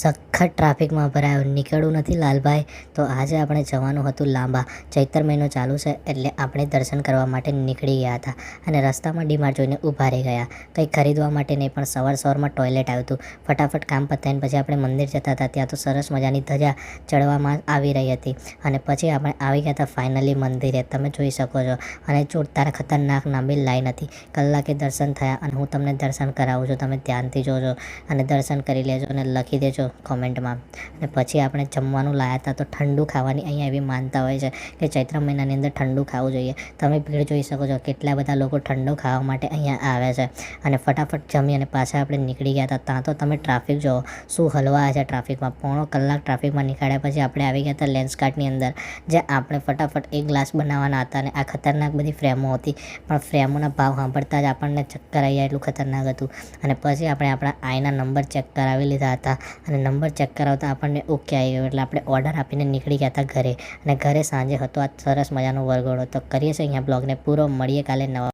સખત ટ્રાફિકમાં ભરાયો, નીકળવું નથી લાલભાઈ. તો આજે આપણે જવાનું હતું લાંબા. ચૈત્ર મહિનો ચાલુ છે એટલે આપણે દર્શન કરવા માટે નીકળી ગયા હતા અને રસ્તામાં ડીમાર્ટ જોઈને ઊભા રહી ગયા. કંઈ ખરીદવા માટે નહીં, પણ સવારમાં ટોયલેટ આવ્યું હતું. ફટાફટ કામ પતાવીને પછી આપણે મંદિર જતા હતા. ત્યાં તો સરસ મજાની ધજા ચડવામાં આવી રહી હતી અને પછી આપણે આવી ગયા હતા ફાઇનલી મંદિરે. તમે જોઈ શકો છો અને જોરદાર ખતરનાક લાંબી લાઈન હતી. કલાકે દર્શન થયા અને હું તમને દર્શન કરાવું છું. તમે ધ્યાનથી જોજો અને દર્શન કરી લેજો અને લખી દેજો કોમેન્ટમાં. અને પછી આપણે જમવાનું લાવ્યા હતા. તો ઠંડુ ખાવાની અહીંયા એવી માનતા હોય છે કે ચૈત્ર મહિનાની અંદર ઠંડુ ખાવું જોઈએ. તમે ભીડ જોઈ શકો છો, કેટલા બધા લોકો ઠંડુ ખાવા માટે અહીંયા આવે છે. અને ફટાફટ જમી અને પાછા આપણે નીકળી ગયા હતા. ત્યાં તો તમે ટ્રાફિક જુઓ, શું હલવા છે ટ્રાફિકમાં. પોણો કલાક ટ્રાફિકમાં નીકળ્યા પછી આપણે આવી ગયા હતા લેન્સકાર્ટની અંદર, જે આપણે ફટાફટ એક ગ્લાસ બનાવવાના હતા. અને આ ખતરનાક બધી ફ્રેમો હતી, પણ ફ્રેમોના ભાવ સાંભળતા જ આપણને ચક્કર આવી જાય એટલું ખતરનાક હતું. અને પછી આપણે આપણા આઈના નંબર ચેક કરાવી લીધા હતા અને નંબર ચેક કરાવતા આપણને ઓકે આવી ગયો. એટલે આપણે ઓર્ડર આપીને નીકળી ગયા હતા ઘરે. અને ઘરે સાંજે હતો આ સરસ મજાનો વરઘોડો. તો કરીએ છીએ અહીંયા બ્લોગને પૂરો. મળીએ કાલે નવા